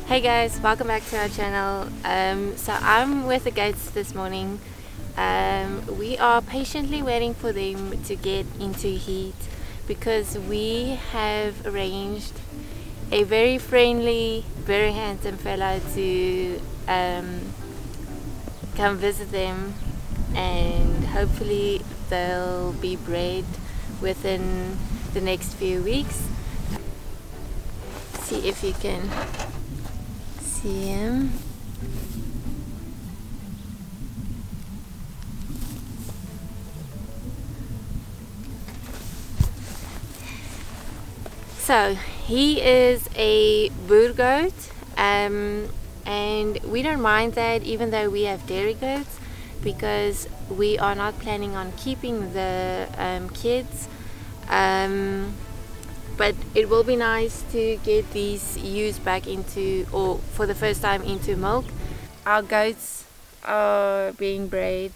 Hey guys, welcome back to our channel. So I'm with the goats this morning. We are patiently waiting for them to get into heat because we have arranged a very friendly, very handsome fella to come visit them, and hopefully they'll be bred within the next few weeks. See if you can see him. So he is a boer goat, and we don't mind that, even though we have dairy goats, because we are not planning on keeping the kids. But it will be nice to get these ewes back into, or for the first time, into milk. Our goats are being bred.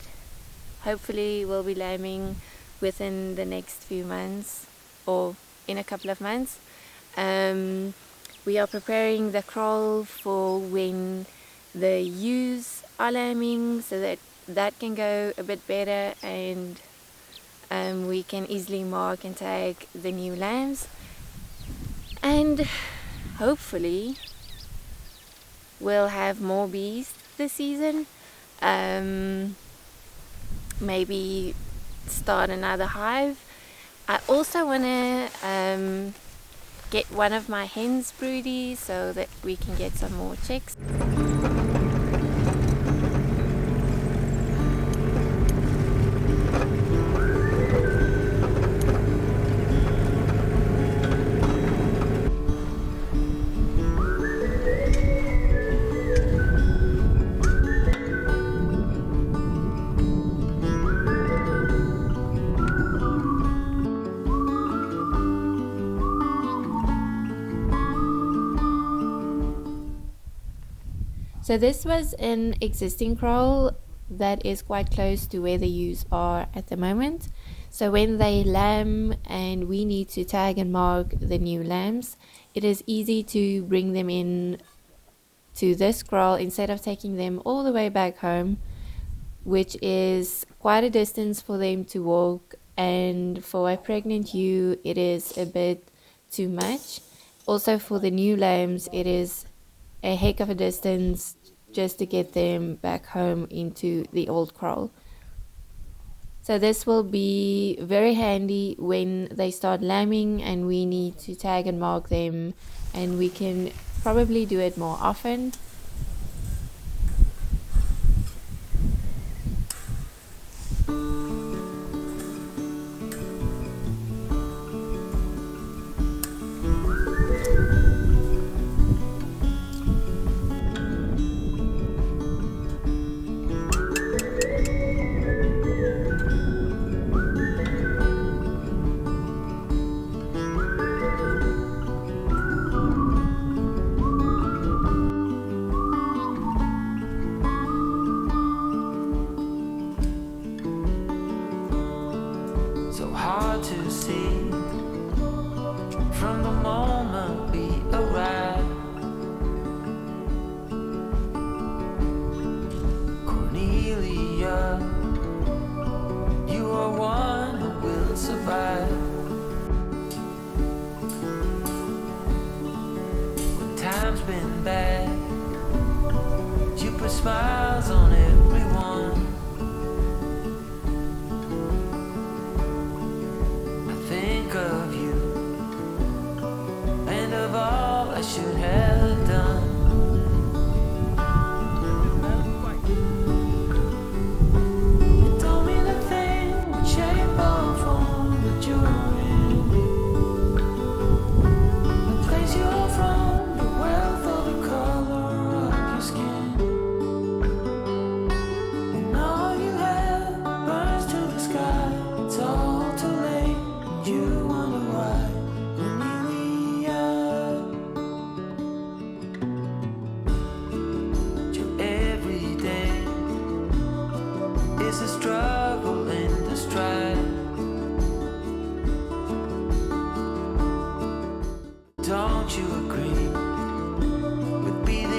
Hopefully we'll be lambing within the next few months, or in a couple of months. We are preparing the kraal for when the ewes are lambing, so that that can go a bit better, and we can easily mark and tag the new lambs. And hopefully we'll have more bees this season. Maybe start another hive. I also want to get one of my hens broody so that we can get some more chicks. So this was an existing kraal that is quite close to where the ewes are at the moment. So when they lamb and we need to tag and mark the new lambs, it is easy to bring them in to this kraal instead of taking them all the way back home, which is quite a distance for them to walk, and for a pregnant ewe it is a bit too much. Also for the new lambs it is a heck of a distance just to get them back home into the old kraal. So this will be very handy when they start lambing and we need to tag and mark them, and we can probably do it more often. Hard to see from the moment we arrive. Cornelia, you are one who will survive. When time's been bad, you put smiles on everyone. Of you and of all I should have done. You told me the thing would shape or form that you're in, the place you're from, the wealth or the color of your skin, and all you have burns to the sky. It's all too late. You wonder why, Cornelia. Your everyday is a struggle and a strife. Don't you agree with being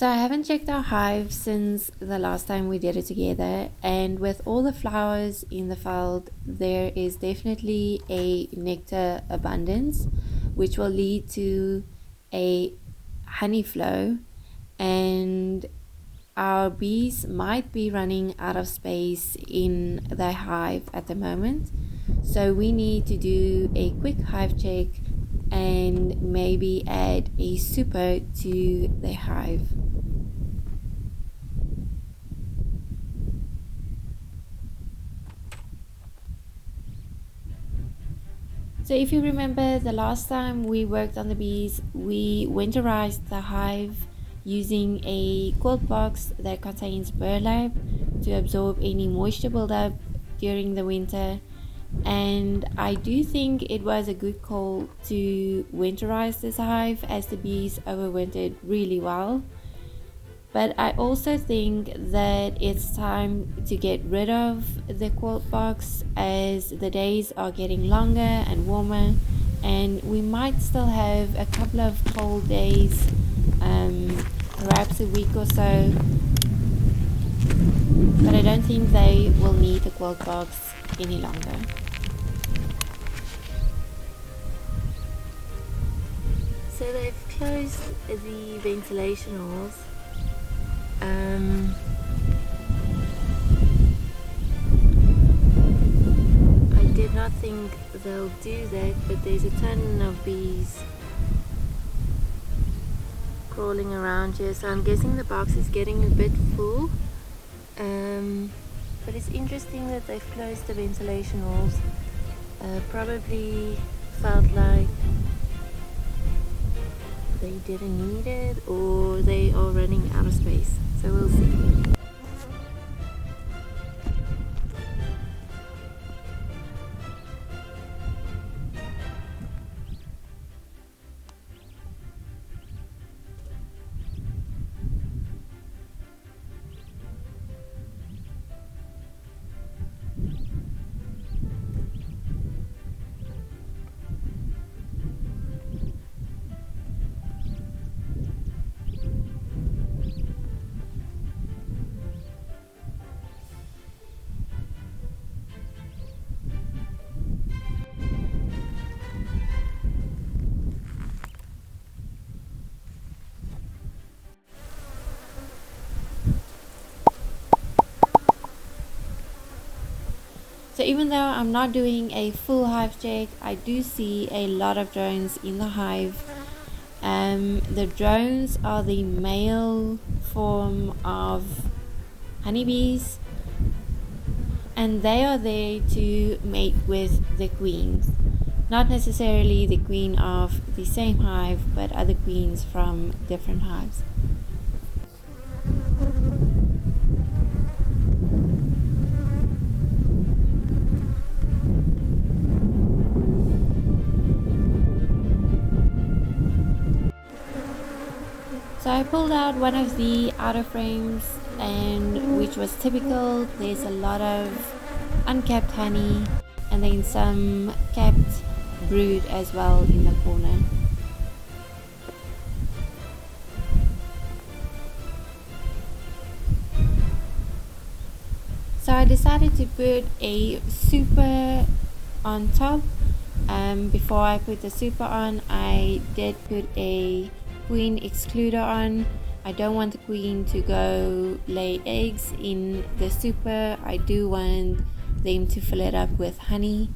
So I haven't checked our hive since the last time we did it together, and with all the flowers in the field, there is definitely a nectar abundance, which will lead to a honey flow, and our bees might be running out of space in the hive at the moment. So we need to do a quick hive check and maybe add a super to the hive. So if you remember the last time we worked on the bees, we winterized the hive using a quilt box that contains burlap to absorb any moisture buildup during the winter. And I do think it was a good call to winterize this hive, as the bees overwintered really well. But I also think that it's time to get rid of the quilt box, as the days are getting longer and warmer, and we might still have a couple of cold days, perhaps a week or so, but I don't think they will need the quilt box any longer. So they've closed the ventilation holes. I did not think they'll do that, but there's a ton of bees crawling around here, so I'm guessing the box is getting a bit full. But it's interesting that they've closed the ventilation holes. Probably felt like they didn't need it, or they are running out of space, so we'll see. So even though I'm not doing a full hive check, I do see a lot of drones in the hive. The drones are the male form of honeybees, and they are there to mate with the queens. Not necessarily the queen of the same hive, but other queens from different hives. So I pulled out one of the outer frames, and which was typical. There's a lot of uncapped honey and then some capped brood as well in the corner. So I decided to put a super on top. Before I put the super on, I did put a queen excluder on. I don't want the queen to go lay eggs in the super. I do want them to fill it up with honey.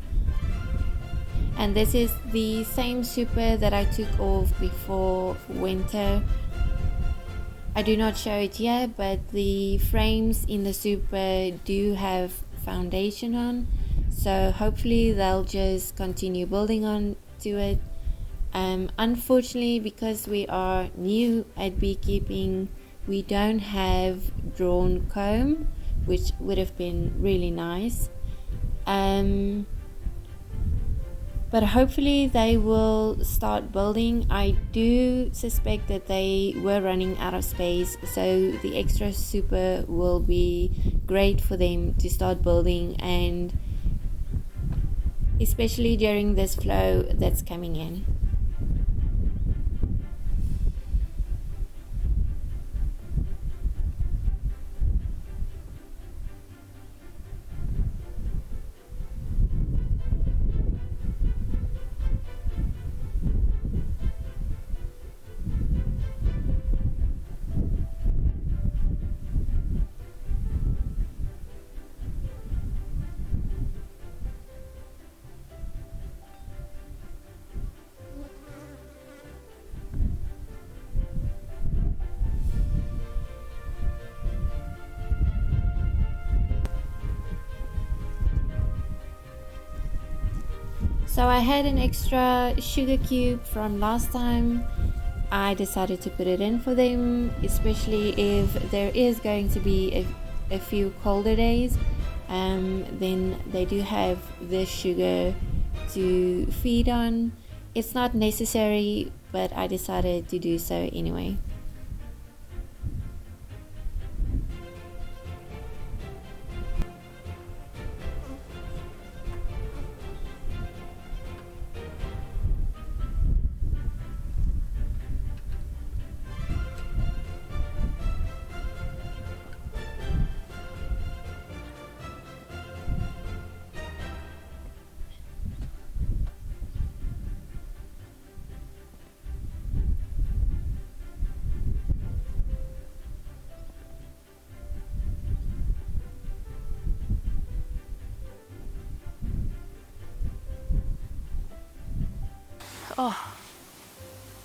And this is the same super that I took off before winter. I do not show it here, but the frames in the super do have foundation on, so hopefully they'll just continue building on to it. Unfortunately, because we are new at beekeeping, we don't have drawn comb, which would have been really nice. But hopefully they will start building. I do suspect that they were running out of space, so the extra super will be great for them to start building, and especially during this flow that's coming in. So I had an extra sugar cube from last time. I decided to put it in for them, especially if there is going to be a few colder days. Then they do have this sugar to feed on. It's not necessary, but I decided to do so anyway. Oh,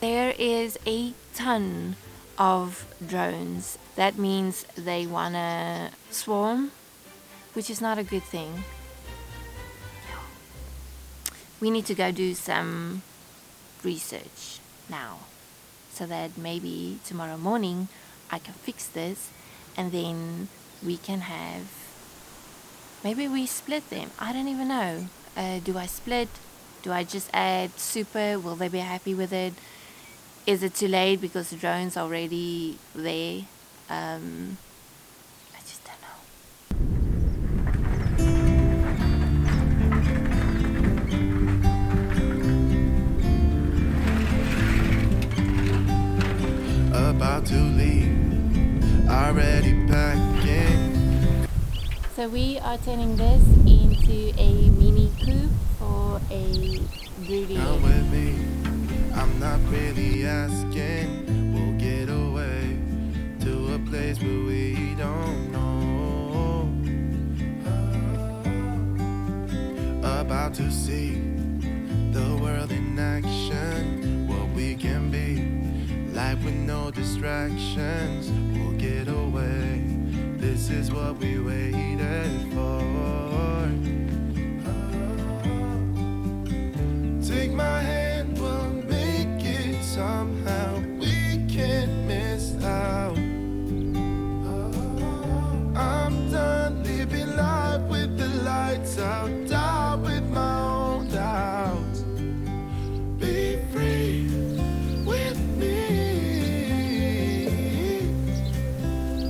there is a ton of drones. That means they wanna swarm, which is not a good thing. We need to go do some research now, so that maybe tomorrow morning I can fix this, and then we can have, maybe we split them. I don't even know. Do I split? Do I just add super? Will they be happy with it? Is it too late because the drone's already there? I just don't know. About to leave, already packing. So we are turning this into a mini coop for a broody Come with me, I'm not really asking. We'll get away to a place where we don't know. About to see the world in action, what we can be, life with no distractions. We'll get away, this is what we waited for. Take my hand, we'll make it somehow. We can't miss out. I'm done living life with the lights out, die with my own doubts. Be free with me.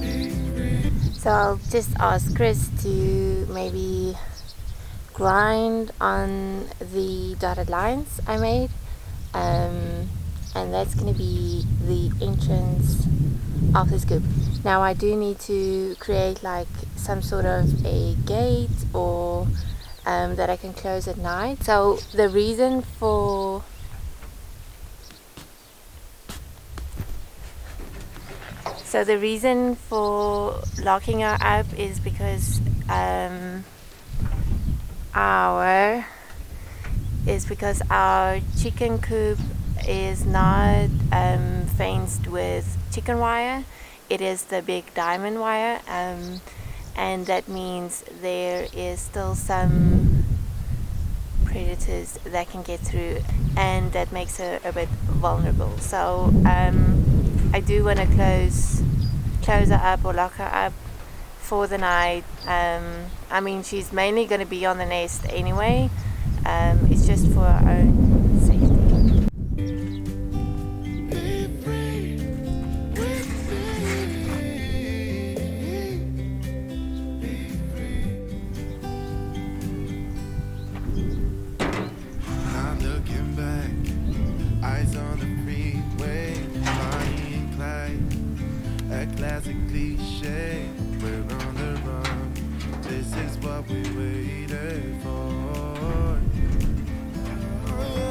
Be free. So I'll just ask Chris to maybe grind on the dotted lines I made, and that's going to be the entrance of this coop. Now I do need to create like some sort of a gate or that I can close at night. So the reason for locking her up is because our chicken coop is not fenced with chicken wire. It is the big diamond wire, and that means there is still some predators that can get through, and that makes her a bit vulnerable. So I do want to close her up or lock her up for the night. I mean, she's mainly going to be on the nest anyway. It's just for our own safety. Not looking back, eyes on the freeway, Bonnie and Clyde, a classic cliche. We're on the run, this is what we waited for. Oh,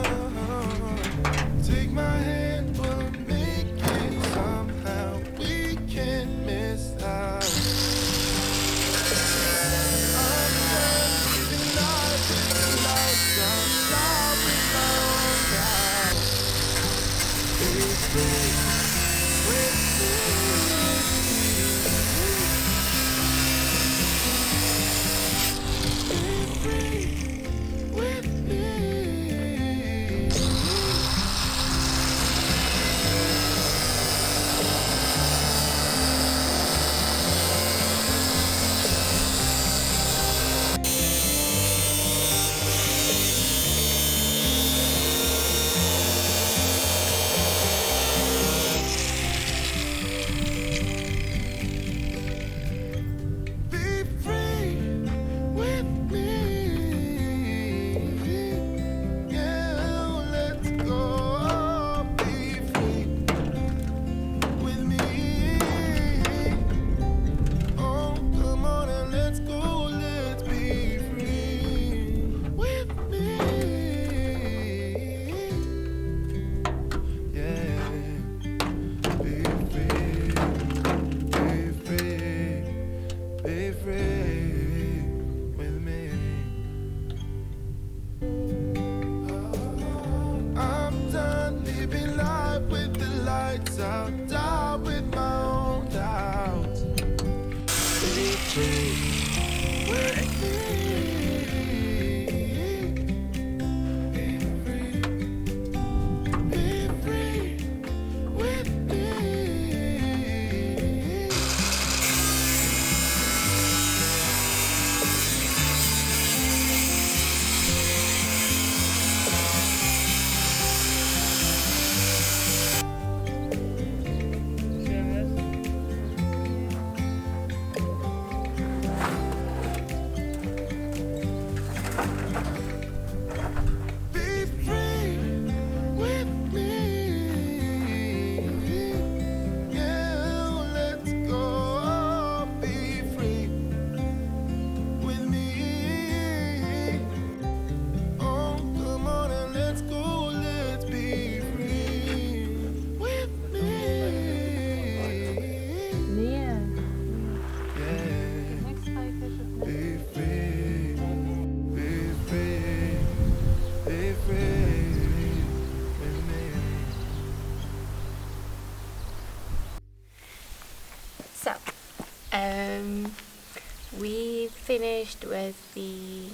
finished with the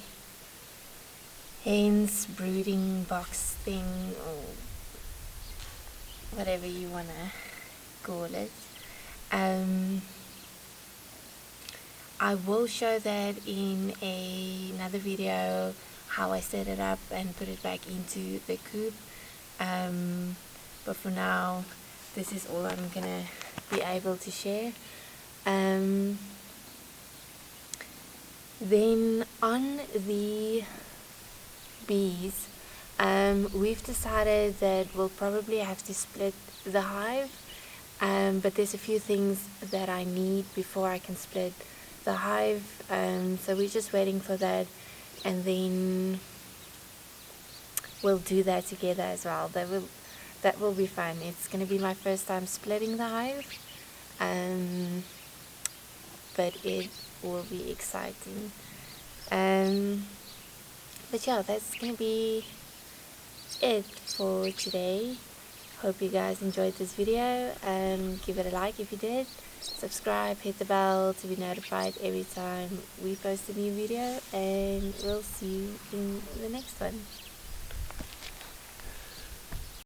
hens brooding box thing, or whatever you want to call it. I will show that in another video, how I set it up and put it back into the coop. But for now, this is all I'm gonna be able to share. Then on the bees, we've decided that we'll probably have to split the hive, but there's a few things that I need before I can split the hive, so we're just waiting for that, and then we'll do that together as well. That will be fun. It's going to be my first time splitting the hive, but it will be exciting. But yeah, that's going to be it for today. Hope you guys enjoyed this video. Give it a like if you did. Subscribe, hit the bell to be notified every time we post a new video, and we'll see you in the next one.